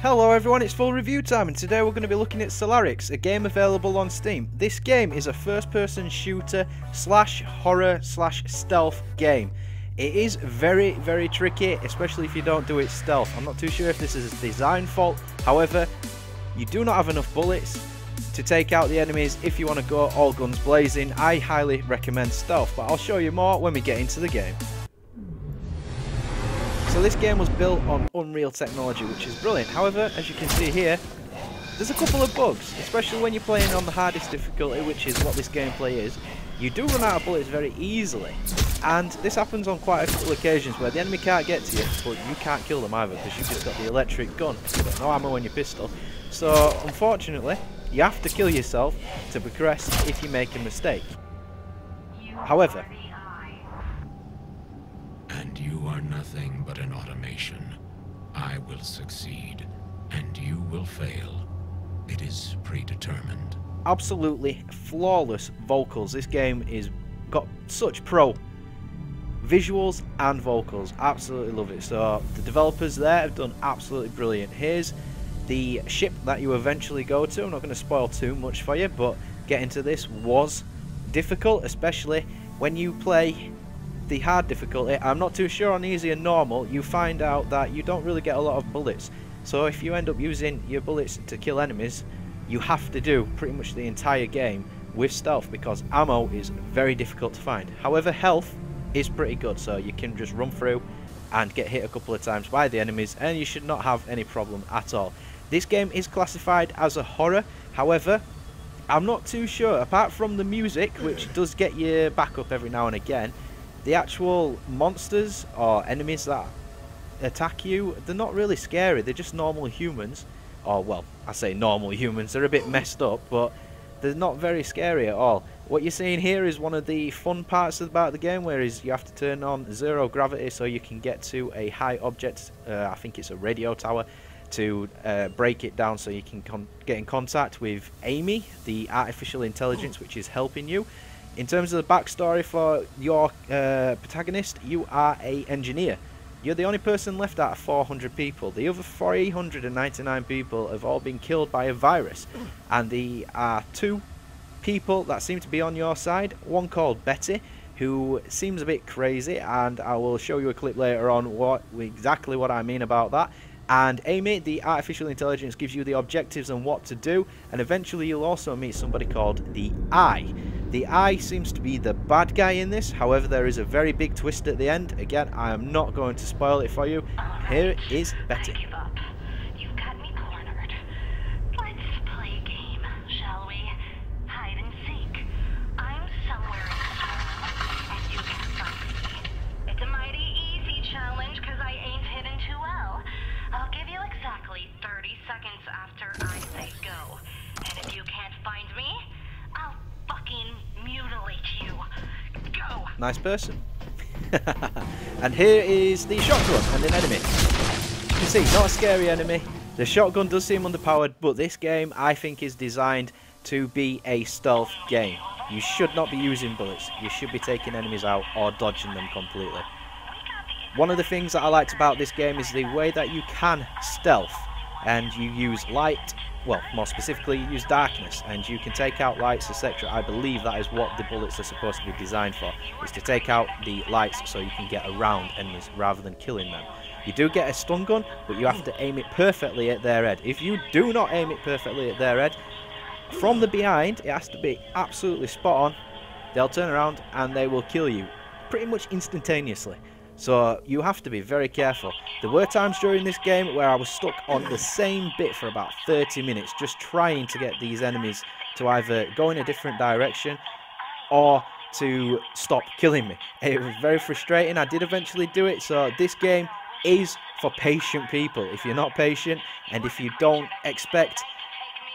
Hello everyone, it's full review time, and today we're going to be looking at Solarix, a game available on Steam. This game is a first-person shooter slash horror slash stealth game. It is very tricky, especially if you don't do it stealth. I'm not too sure if this is a design fault, however, you do not have enough bullets to take out the enemies. If you want to go all guns blazing, I highly recommend stealth, but I'll show you more when we get into the game. So this game was built on Unreal technology, which is brilliant. However, as you can see here, there's a couple of bugs, especially when you're playing on the hardest difficulty, which is what this gameplay is. You do run out of bullets very easily, and this happens on quite a couple of occasions where the enemy can't get to you, but you can't kill them either because you've just got the electric gun. You've got no ammo on your pistol. So, unfortunately, you have to kill yourself to progress if you make a mistake. However, and you are nothing but an automation. I will succeed, and you will fail. It is predetermined. Absolutely flawless vocals. This game is got such pro visuals and vocals. Absolutely love it. So the developers there have done absolutely brilliant. Here's the ship that you eventually go to. I'm not going to spoil too much for you, but getting to this was difficult, especially when you play the hard difficulty. I'm not too sure on easy and normal. You find out that you don't really get a lot of bullets, so if you end up using your bullets to kill enemies, you have to do pretty much the entire game with stealth because ammo is very difficult to find. However, health is pretty good, so you can just run through and get hit a couple of times by the enemies and you should not have any problem at all. This game is classified as a horror. However, I'm not too sure, apart from the music, which does get you back up every now and again, the actual monsters or enemies that attack you, they're not really scary. They're just normal humans. Or, well, I say normal humans. They're a bit messed up, but they're not very scary at all. What you're seeing here is one of the fun parts about the game, whereas you have to turn on zero gravity so you can get to a high object. I think it's a radio tower, to break it down so you can get in contact with Amy, the artificial intelligence which is helping you. In terms of the backstory for your protagonist, you are an engineer. You're the only person left out of 400 people. The other 399 people have all been killed by a virus. And there are two people that seem to be on your side. One called Betty, who seems a bit crazy, and I will show you a clip later on exactly what I mean about that. And Amy, the artificial intelligence, gives you the objectives and what to do, and eventually you'll also meet somebody called the Eye. The Eye seems to be the bad guy in this, however there is a very big twist at the end. Again, I am not going to spoil it for you. Here is Betty. I give up. You've got me cornered. Let's play a game, shall we? Hide and seek. I'm somewhere in the storm, and you can't find me. It's a mighty easy challenge, because I ain't hidden too well. I'll give you exactly 30 seconds after I say go. And if you can't find me, I'll fucking mutilate you. Go! Nice person. And here is the shotgun and an enemy. You can see, not a scary enemy. The shotgun does seem underpowered, but this game I think is designed to be a stealth game. You should not be using bullets. You should be taking enemies out or dodging them completely. One of the things that I liked about this game is the way that you can stealth, and you use light, well, more specifically you use darkness, and you can take out lights, etc. I believe that is what the bullets are supposed to be designed for, is to take out the lights so you can get around enemies rather than killing them. You do get a stun gun, but you have to aim it perfectly at their head. If you do not aim it perfectly at their head, from the behind, it has to be absolutely spot on. They'll turn around and they will kill you pretty much instantaneously. So you have to be very careful. There were times during this game where I was stuck on the same bit for about 30 minutes just trying to get these enemies to either go in a different direction or to stop killing me. It was very frustrating. I did eventually do it. So this game is for patient people. If you're not patient and if you don't expect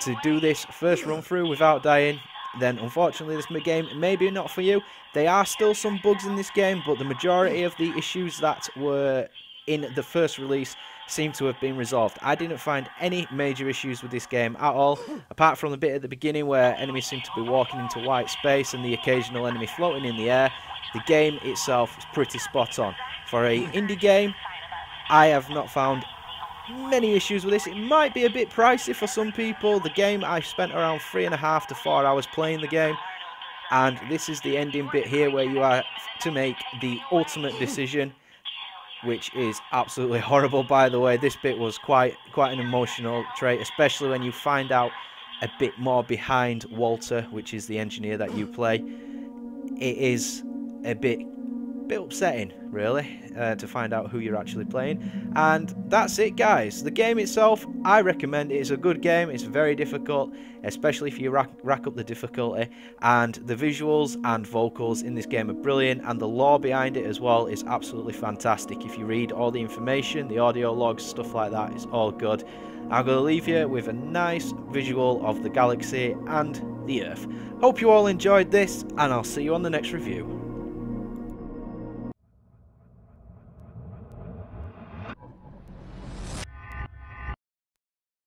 to do this first run through without dying, then unfortunately this game may be not for you. There are still some bugs in this game, but the majority of the issues that were in the first release seem to have been resolved. I didn't find any major issues with this game at all, apart from the bit at the beginning where enemies seem to be walking into white space and the occasional enemy floating in the air. The game itself is pretty spot on. For an indie game, I have not found many issues with this. It might be a bit pricey for some people. The game, I spent around 3.5 to 4 hours playing the game. And this is the ending bit here where you are to make the ultimate decision, which is absolutely horrible, by the way. This bit was quite an emotional trait, especially when you find out a bit more behind Walter, which is the engineer that you play. It is a bit upsetting, really, to find out who you're actually playing. And that's it, guys. The game itself, I recommend it. It's a good game. It's very difficult, especially if you rack up the difficulty. And the visuals and vocals in this game are brilliant, and the lore behind it as well is absolutely fantastic. If you read all the information, the audio logs, stuff like that, it's all good. I'm going to leave you with a nice visual of the galaxy and the Earth. Hope you all enjoyed this, and I'll see you on the next review.